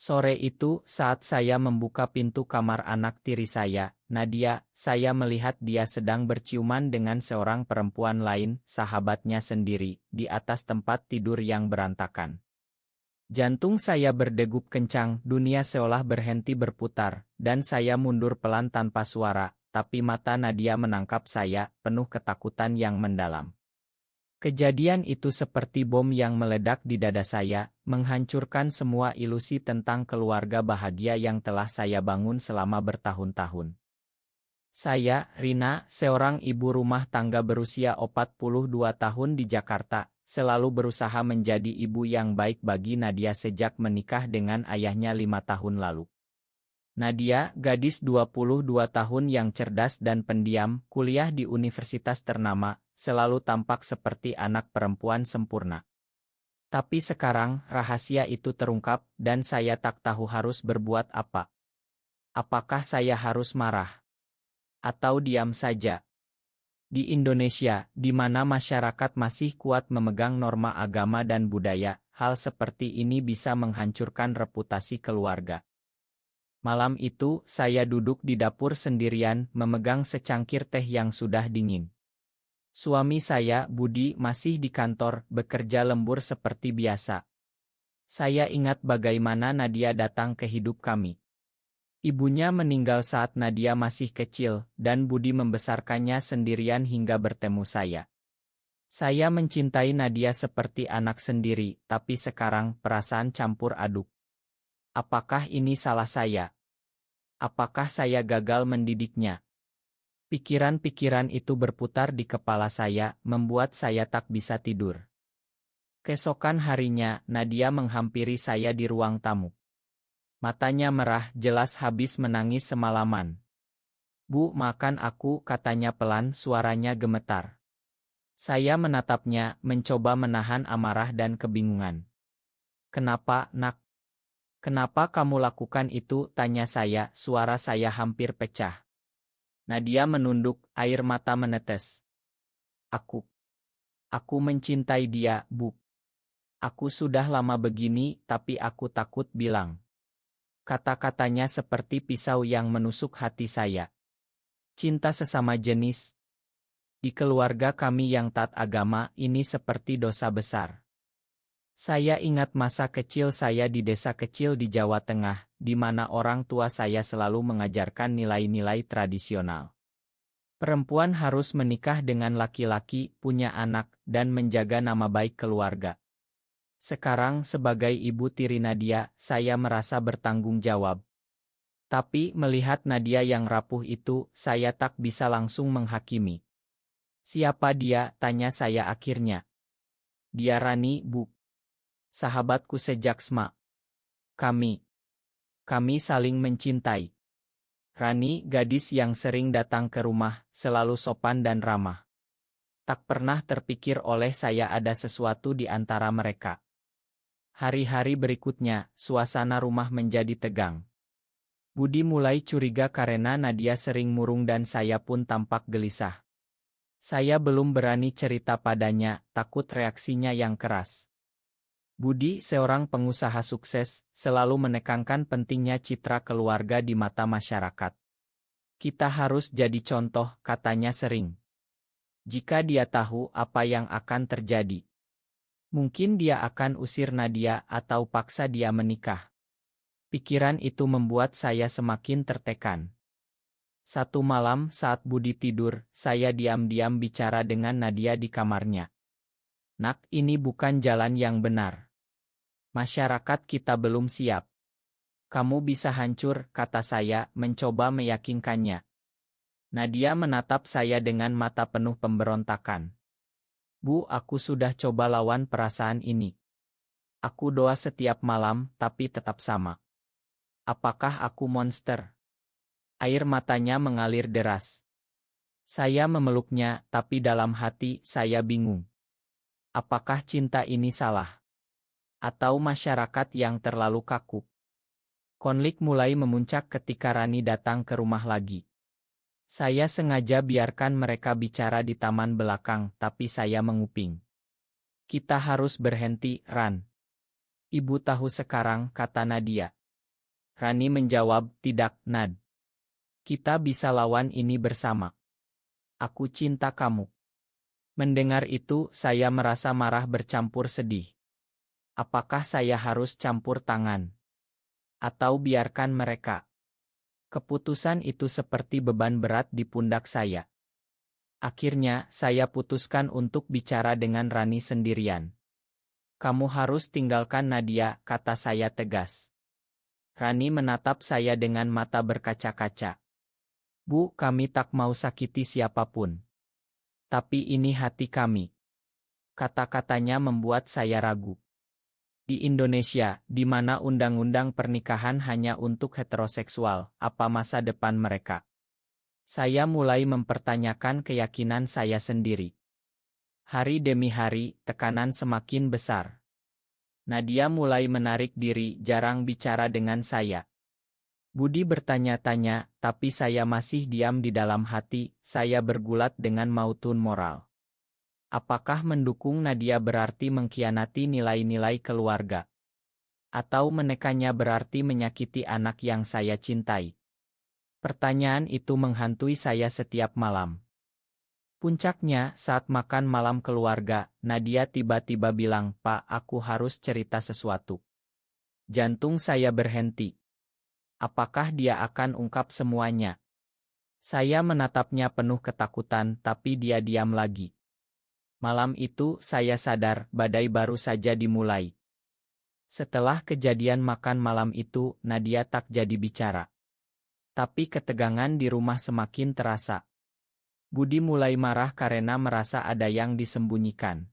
Sore itu, saat saya membuka pintu kamar anak tiri saya, Nadia, saya melihat dia sedang berciuman dengan seorang perempuan lain, sahabatnya sendiri, di atas tempat tidur yang berantakan. Jantung saya berdegup kencang, dunia seolah berhenti berputar, dan saya mundur pelan tanpa suara, tapi mata Nadia menangkap saya, penuh ketakutan yang mendalam. Kejadian itu seperti bom yang meledak di dada saya, menghancurkan semua ilusi tentang keluarga bahagia yang telah saya bangun selama bertahun-tahun. Saya, Rina, seorang ibu rumah tangga berusia 42 tahun di Jakarta, selalu berusaha menjadi ibu yang baik bagi Nadia sejak menikah dengan ayahnya 5 tahun lalu. Nadia, gadis 22 tahun yang cerdas dan pendiam, kuliah di universitas ternama, selalu tampak seperti anak perempuan sempurna. Tapi sekarang, rahasia itu terungkap, dan saya tak tahu harus berbuat apa. Apakah saya harus marah? Atau diam saja? Di Indonesia, di mana masyarakat masih kuat memegang norma agama dan budaya, hal seperti ini bisa menghancurkan reputasi keluarga. Malam itu, saya duduk di dapur sendirian, memegang secangkir teh yang sudah dingin. Suami saya, Budi, masih di kantor, bekerja lembur seperti biasa. Saya ingat bagaimana Nadia datang ke hidup kami. Ibunya meninggal saat Nadia masih kecil, dan Budi membesarkannya sendirian hingga bertemu saya. Saya mencintai Nadia seperti anak sendiri, tapi sekarang perasaan campur aduk. Apakah ini salah saya? Apakah saya gagal mendidiknya? Pikiran-pikiran itu berputar di kepala saya, membuat saya tak bisa tidur. Keesokan harinya, Nadia menghampiri saya di ruang tamu. Matanya merah, jelas habis menangis semalaman. "Bu, makan aku," katanya pelan, suaranya gemetar. Saya menatapnya, mencoba menahan amarah dan kebingungan. "Kenapa, Nak? Kenapa kamu lakukan itu?" tanya saya, suara saya hampir pecah. Nadia menunduk, air mata menetes. Aku mencintai dia, Bu. Aku sudah lama begini, tapi aku takut bilang." Kata-katanya seperti pisau yang menusuk hati saya. Cinta sesama jenis. Di keluarga kami yang taat agama, ini seperti dosa besar. Saya ingat masa kecil saya di desa kecil di Jawa Tengah, di mana orang tua saya selalu mengajarkan nilai-nilai tradisional. Perempuan harus menikah dengan laki-laki, punya anak, dan menjaga nama baik keluarga. Sekarang sebagai ibu tiri Nadia, saya merasa bertanggung jawab. Tapi melihat Nadia yang rapuh itu, saya tak bisa langsung menghakimi. "Siapa dia?" tanya saya akhirnya. "Dia Rani, Bu. Sahabatku sejak SMA. Kami saling mencintai." Rani, gadis yang sering datang ke rumah, selalu sopan dan ramah. Tak pernah terpikir oleh saya ada sesuatu di antara mereka. Hari-hari berikutnya, suasana rumah menjadi tegang. Budi mulai curiga karena Nadia sering murung dan saya pun tampak gelisah. Saya belum berani cerita padanya, takut reaksinya yang keras. Budi, seorang pengusaha sukses, selalu menekankan pentingnya citra keluarga di mata masyarakat. "Kita harus jadi contoh," katanya sering. "Jika dia tahu apa yang akan terjadi, mungkin dia akan usir Nadia atau paksa dia menikah." Pikiran itu membuat saya semakin tertekan. Satu malam saat Budi tidur, saya diam-diam bicara dengan Nadia di kamarnya. "Nak, ini bukan jalan yang benar. Masyarakat kita belum siap. Kamu bisa hancur," kata saya, mencoba meyakinkannya. Nadia menatap saya dengan mata penuh pemberontakan. "Bu, aku sudah coba lawan perasaan ini. Aku doa setiap malam, tapi tetap sama. Apakah aku monster?" Air matanya mengalir deras. Saya memeluknya, tapi dalam hati saya bingung. Apakah cinta ini salah? Atau masyarakat yang terlalu kaku? Konflik mulai memuncak ketika Rani datang ke rumah lagi. Saya sengaja biarkan mereka bicara di taman belakang, tapi saya menguping. "Kita harus berhenti, Ran. Ibu tahu sekarang," kata Nadia. Rani menjawab, tidak, Nad. Kita bisa lawan ini bersama. Aku cinta kamu. Mendengar itu, saya merasa marah bercampur sedih. Apakah saya harus campur tangan? Atau biarkan mereka? Keputusan itu seperti beban berat di pundak saya. Akhirnya, saya putuskan untuk bicara dengan Rani sendirian. Kamu harus tinggalkan Nadia, kata saya tegas. Rani menatap saya dengan mata berkaca-kaca. Bu, kami tak mau sakiti siapapun. Tapi ini hati kami. Kata-katanya membuat saya ragu. Di Indonesia, di mana undang-undang pernikahan hanya untuk heteroseksual, apa masa depan mereka? Saya mulai mempertanyakan keyakinan saya sendiri. Hari demi hari, tekanan semakin besar. Nadia mulai menarik diri, jarang bicara dengan saya. Budi bertanya-tanya, tapi saya masih diam di dalam hati, saya bergulat dengan mautun moral. Apakah mendukung Nadia berarti mengkhianati nilai-nilai keluarga? Atau menekannya berarti menyakiti anak yang saya cintai? Pertanyaan itu menghantui saya setiap malam. Puncaknya, saat makan malam keluarga, Nadia tiba-tiba bilang, Pak, aku harus cerita sesuatu. Jantung saya berhenti. Apakah dia akan ungkap semuanya? Saya menatapnya penuh ketakutan, tapi dia diam lagi. Malam itu, saya sadar, badai baru saja dimulai. Setelah kejadian makan malam itu, Nadia tak jadi bicara. Tapi ketegangan di rumah semakin terasa. Budi mulai marah karena merasa ada yang disembunyikan.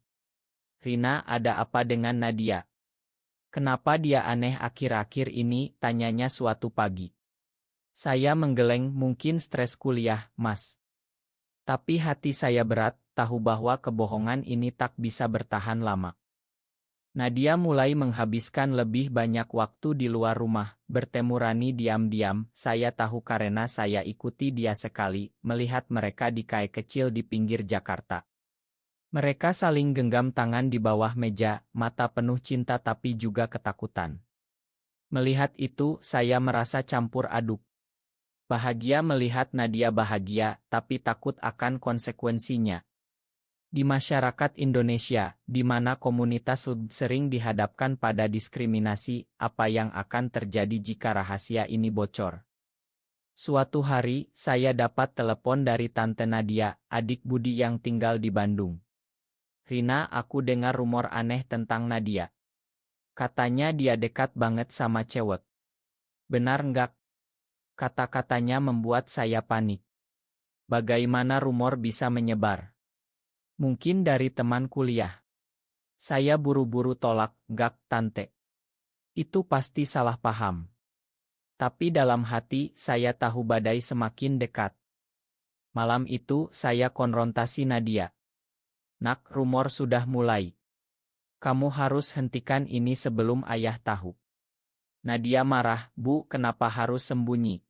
Rina, ada apa dengan Nadia? Kenapa dia aneh akhir-akhir ini, tanyanya suatu pagi. Saya menggeleng, mungkin stres kuliah, Mas. Tapi hati saya berat, tahu bahwa kebohongan ini tak bisa bertahan lama. Nadia mulai menghabiskan lebih banyak waktu di luar rumah, bertemu Rani diam-diam, saya tahu karena saya ikuti dia sekali, melihat mereka di kai kecil di pinggir Jakarta. Mereka saling genggam tangan di bawah meja, mata penuh cinta tapi juga ketakutan. Melihat itu, saya merasa campur aduk. Bahagia melihat Nadia bahagia, tapi takut akan konsekuensinya. Di masyarakat Indonesia, di mana komunitas sering dihadapkan pada diskriminasi, apa yang akan terjadi jika rahasia ini bocor? Suatu hari, saya dapat telepon dari Tante Nadia, adik Budi yang tinggal di Bandung. Rina, aku dengar rumor aneh tentang Nadia. Katanya dia dekat banget sama cewek. Benar nggak? Kata-katanya membuat saya panik. Bagaimana rumor bisa menyebar? Mungkin dari teman kuliah. Saya buru-buru tolak, "Nggak, Tante. Itu pasti salah paham." Tapi dalam hati, saya tahu badai semakin dekat. Malam itu, saya konfrontasi Nadia. Nak, rumor sudah mulai. Kamu harus hentikan ini sebelum ayah tahu. Nadia marah, Bu, kenapa harus sembunyi?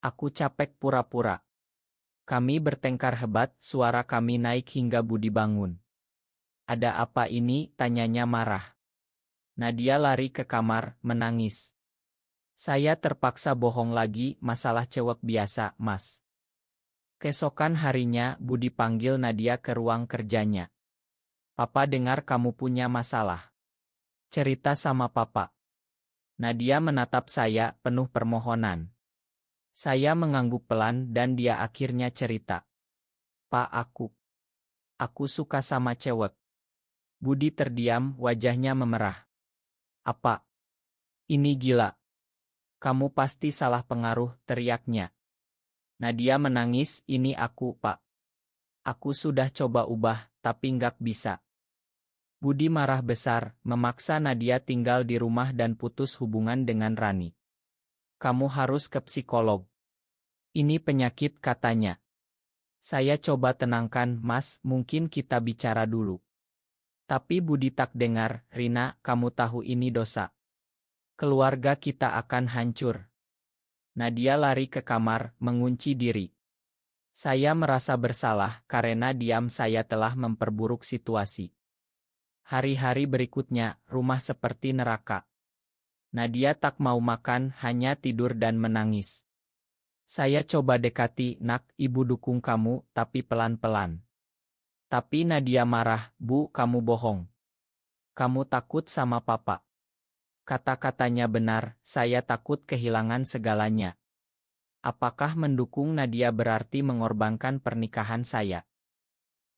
Aku capek pura-pura. Kami bertengkar hebat, suara kami naik hingga Budi bangun. Ada apa ini? Tanyanya marah. Nadia lari ke kamar, menangis. Saya terpaksa bohong lagi, masalah cewek biasa, Mas. Keesokan harinya, Budi panggil Nadia ke ruang kerjanya. Papa dengar kamu punya masalah. Cerita sama Papa. Nadia menatap saya, penuh permohonan. Saya mengangguk pelan dan dia akhirnya cerita. Pak, aku suka sama cewek. Budi terdiam, wajahnya memerah. Apa? Ini gila. Kamu pasti salah pengaruh, teriaknya. Nadia menangis, ini aku, Pak. Aku sudah coba ubah, tapi nggak bisa. Budi marah besar, memaksa Nadia tinggal di rumah dan putus hubungan dengan Rani. Kamu harus ke psikolog. Ini penyakit, katanya. Saya coba tenangkan, Mas, mungkin kita bicara dulu. Tapi Budi tak dengar, Rina, kamu tahu ini dosa. Keluarga kita akan hancur. Nadia lari ke kamar, mengunci diri. Saya merasa bersalah karena diam saya telah memperburuk situasi. Hari-hari berikutnya, rumah seperti neraka. Nadia tak mau makan, hanya tidur dan menangis. Saya coba dekati, "Nak, ibu dukung kamu, tapi pelan-pelan." Tapi Nadia marah, "Bu, kamu bohong. Kamu takut sama papa." Kata-katanya benar, saya takut kehilangan segalanya. Apakah mendukung Nadia berarti mengorbankan pernikahan saya?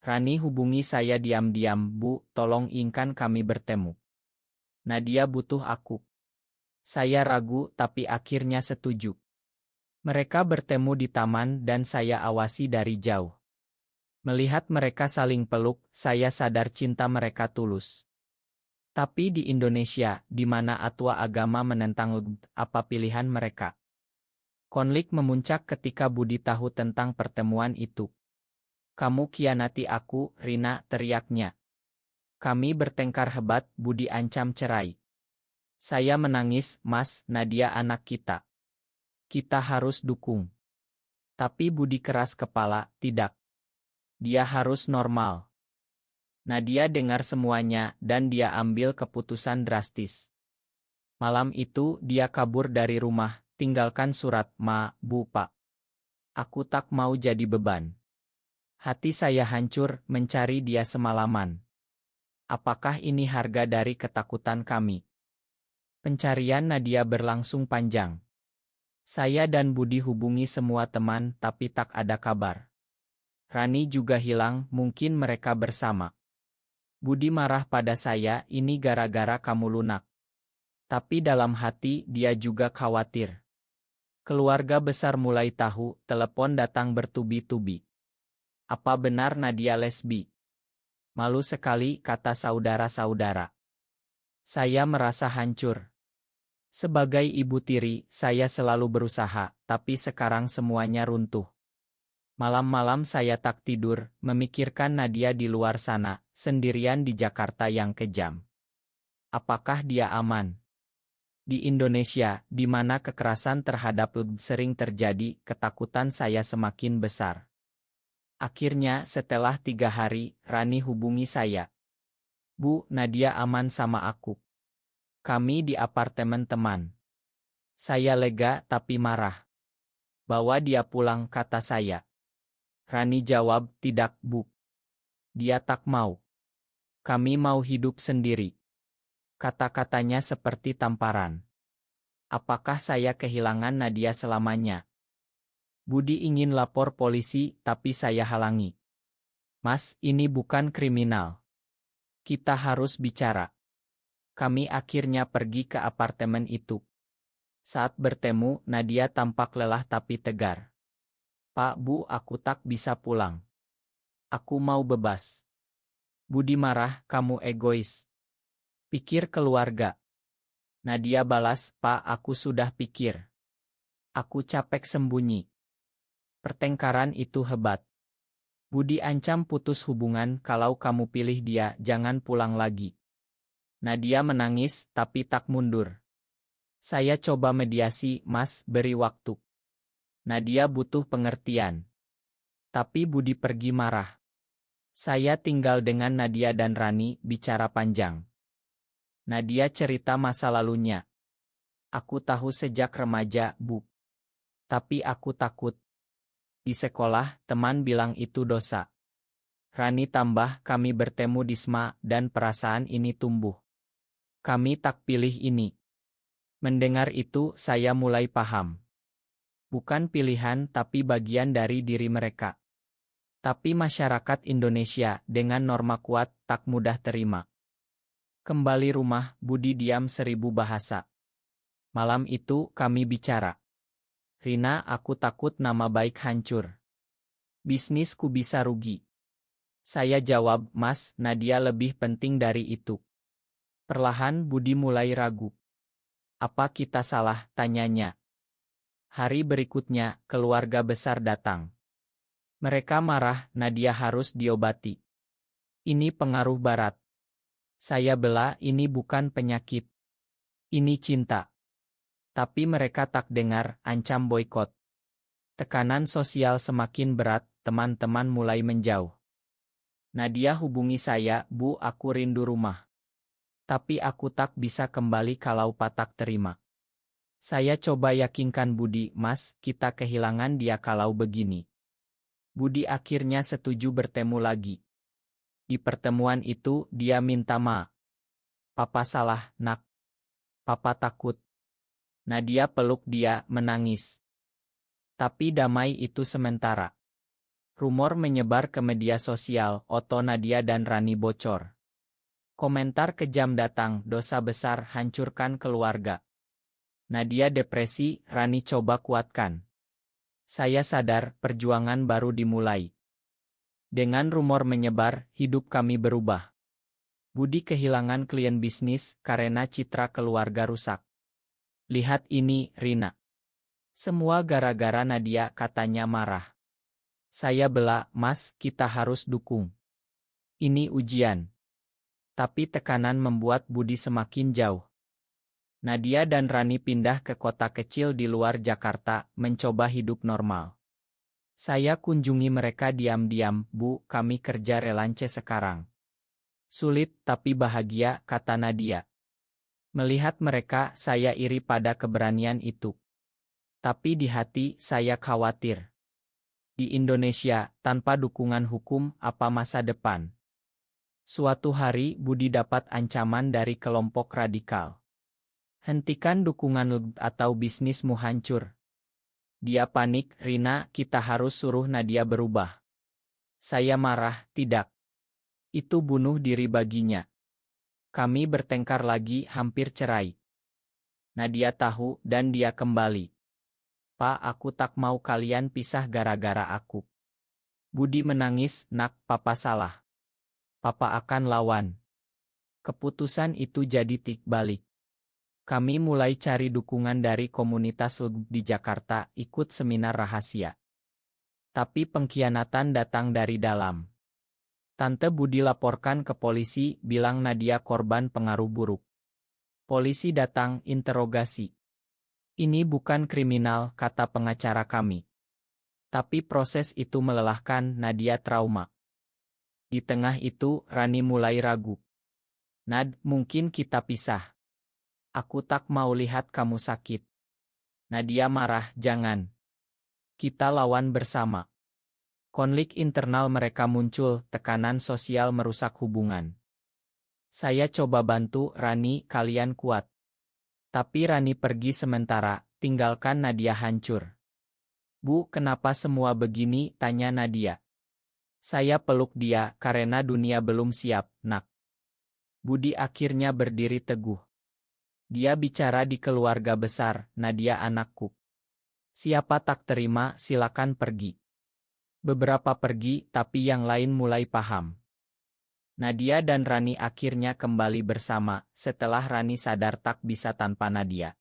Rani hubungi saya diam-diam, "Bu, tolong izinkan kami bertemu. Nadia butuh aku." Saya ragu, tapi akhirnya setuju. Mereka bertemu di taman dan saya awasi dari jauh. Melihat mereka saling peluk, saya sadar cinta mereka tulus. Tapi di Indonesia, di mana atua agama menentang apa pilihan mereka? Konflik memuncak ketika Budi tahu tentang pertemuan itu. "Kamu khianati aku, Rina," teriaknya. "Kami bertengkar hebat," Budi ancam cerai. Saya menangis, "Mas, Nadia anak kita. Kita harus dukung." Tapi Budi keras kepala, "Tidak. Dia harus normal." Nadia dengar semuanya, dan dia ambil keputusan drastis. Malam itu, dia kabur dari rumah, tinggalkan surat, "Ma, Bu, Pak. Aku tak mau jadi beban." Hati saya hancur, mencari dia semalaman. Apakah ini harga dari ketakutan kami? Pencarian Nadia berlangsung panjang. Saya dan Budi hubungi semua teman, tapi tak ada kabar. Rani juga hilang, mungkin mereka bersama. Budi marah pada saya, "Ini gara-gara kamu lunak." Tapi dalam hati, dia juga khawatir. Keluarga besar mulai tahu, telepon datang bertubi-tubi. "Apa benar Nadia lesbi?" "Malu sekali," kata saudara-saudara. Saya merasa hancur. Sebagai ibu tiri, saya selalu berusaha, tapi sekarang semuanya runtuh. Malam-malam saya tak tidur, memikirkan Nadia di luar sana, sendirian di Jakarta yang kejam. Apakah dia aman? Di Indonesia, di mana kekerasan terhadap sering terjadi, ketakutan saya semakin besar. Akhirnya, setelah 3 hari, Rani hubungi saya. "Bu, Nadia aman sama aku. Kami di apartemen teman." Saya lega tapi marah. "Bawa dia pulang," kata saya. Rani jawab, "Tidak, Bu. Dia tak mau. Kami mau hidup sendiri." Kata-katanya seperti tamparan. Apakah saya kehilangan Nadia selamanya? Budi ingin lapor polisi, tapi saya halangi. "Mas, ini bukan kriminal. Kita harus bicara." Kami akhirnya pergi ke apartemen itu. Saat bertemu, Nadia tampak lelah tapi tegar. "Pak, Bu, aku tak bisa pulang. Aku mau bebas." Budi marah, "Kamu egois. Pikir keluarga." Nadia balas, "Pak, aku sudah pikir. Aku capek sembunyi." Pertengkaran itu hebat. Budi ancam putus hubungan, "Kalau kamu pilih dia, jangan pulang lagi." Nadia menangis, tapi tak mundur. Saya coba mediasi, "Mas, beri waktu. Nadia butuh pengertian." Tapi Budi pergi marah. Saya tinggal dengan Nadia dan Rani, bicara panjang. Nadia cerita masa lalunya. "Aku tahu sejak remaja, Bu. Tapi aku takut. Di sekolah, teman bilang itu dosa." Rani tambah, "Kami bertemu di SMA, dan perasaan ini tumbuh. Kami tak pilih ini." Mendengar itu, saya mulai paham. Bukan pilihan tapi bagian dari diri mereka. Tapi masyarakat Indonesia, dengan norma kuat, tak mudah terima. Kembali rumah, Budi diam 1000 bahasa. Malam itu, kami bicara. "Rina, aku takut nama baik hancur. Bisnisku bisa rugi." Saya jawab, "Mas, Nadia lebih penting dari itu." Perlahan Budi mulai ragu. "Apa kita salah?" tanyanya. Hari berikutnya, keluarga besar datang. Mereka marah, "Nadia harus diobati. Ini pengaruh barat." Saya bela, "Ini bukan penyakit. Ini cinta." Tapi mereka tak dengar, ancam boikot. Tekanan sosial semakin berat, teman-teman mulai menjauh. Nadia hubungi saya, "Bu, aku rindu rumah. Tapi aku tak bisa kembali kalau Patak terima. Saya coba yakinkan Budi, Mas, kita kehilangan dia kalau begini. Budi akhirnya setuju bertemu lagi. Di pertemuan itu, dia minta maaf. Papa salah, nak. Papa takut. Nadia peluk dia, menangis. Tapi damai itu sementara. Rumor menyebar ke media sosial, foto Nadia dan Rani bocor. Komentar kejam datang, dosa besar, hancurkan keluarga. Nadia depresi, Rani coba kuatkan. Saya sadar, perjuangan baru dimulai. Dengan rumor menyebar, hidup kami berubah. Budi kehilangan klien bisnis karena citra keluarga rusak. Lihat ini, Rina. Semua gara-gara Nadia, katanya marah. Saya bela, Mas, kita harus dukung. Ini ujian. Tapi tekanan membuat Budi semakin jauh. Nadia dan Rani pindah ke kota kecil di luar Jakarta, mencoba hidup normal. Saya kunjungi mereka diam-diam, Bu, kami kerja relance sekarang. Sulit tapi bahagia, kata Nadia. Melihat mereka, saya iri pada keberanian itu. Tapi di hati, saya khawatir. Di Indonesia, tanpa dukungan hukum, apa masa depan? Suatu hari, Budi dapat ancaman dari kelompok radikal. Hentikan dukungan atau bisnismu hancur. Dia panik, Rina, kita harus suruh Nadia berubah. Saya marah, tidak. Itu bunuh diri baginya. Kami bertengkar lagi, hampir cerai. Nadia tahu, dan dia kembali. Pak, aku tak mau kalian pisah gara-gara aku. Budi menangis, nak, papa salah. Papa akan lawan. Keputusan itu jadi tik balik. Kami mulai cari dukungan dari komunitas di Jakarta, ikut seminar rahasia. Tapi pengkhianatan datang dari dalam. Tante Budi laporkan ke polisi, bilang Nadia korban pengaruh buruk. Polisi datang, interogasi. Ini bukan kriminal, kata pengacara kami. Tapi proses itu melelahkan, Nadia trauma. Di tengah itu, Rani mulai ragu. Nad, mungkin kita pisah. Aku tak mau lihat kamu sakit. Nadia marah, jangan. Kita lawan bersama. Konflik internal mereka muncul, tekanan sosial merusak hubungan. Saya coba bantu, Rani, kalian kuat. Tapi Rani pergi sementara, tinggalkan Nadia hancur. Bu, kenapa semua begini? Tanya Nadia. Saya peluk dia, karena dunia belum siap, nak. Budi akhirnya berdiri teguh. Dia bicara di keluarga besar, Nadia anakku. Siapa tak terima, silakan pergi. Beberapa pergi, tapi yang lain mulai paham. Nadia dan Rani akhirnya kembali bersama, setelah Rani sadar tak bisa tanpa Nadia.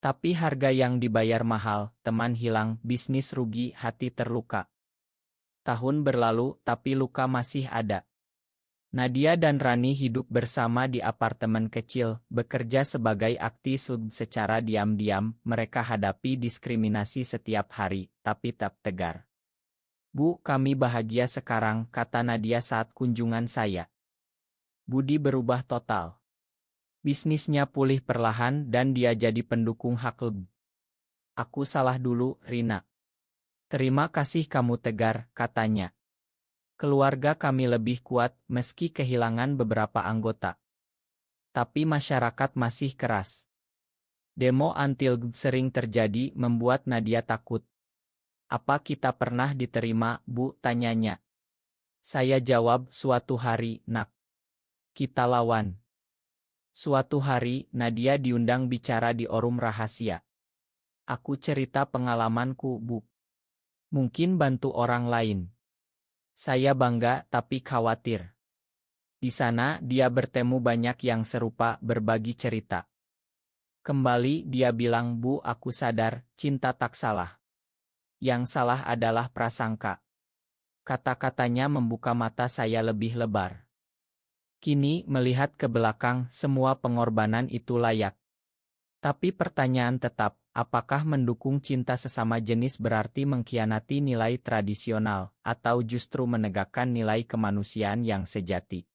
Tapi harga yang dibayar mahal, teman hilang, bisnis rugi, hati terluka. Tahun berlalu, tapi luka masih ada. Nadia dan Rani hidup bersama di apartemen kecil, bekerja sebagai aktis secara diam-diam, mereka hadapi diskriminasi setiap hari, tapi tetap tegar. Bu, kami bahagia sekarang, kata Nadia saat kunjungan saya. Budi berubah total. Bisnisnya pulih perlahan dan dia jadi pendukung hak lebih. Aku salah dulu, Rina. Terima kasih kamu tegar, katanya. Keluarga kami lebih kuat meski kehilangan beberapa anggota. Tapi masyarakat masih keras. Demo anti-LGBT sering terjadi membuat Nadia takut. Apa kita pernah diterima, Bu? Tanyanya. Saya jawab, suatu hari, nak. Kita lawan. Suatu hari, Nadia diundang bicara di forum rahasia. Aku cerita pengalamanku, Bu. Mungkin bantu orang lain. Saya bangga tapi khawatir. Di sana, dia bertemu banyak yang serupa, berbagi cerita. Kembali, dia bilang, Bu, aku sadar, cinta tak salah. Yang salah adalah prasangka. Kata-katanya membuka mata saya lebih lebar. Kini, melihat ke belakang, semua pengorbanan itu layak. Tapi pertanyaan tetap, apakah mendukung cinta sesama jenis berarti mengkhianati nilai tradisional, atau justru menegakkan nilai kemanusiaan yang sejati?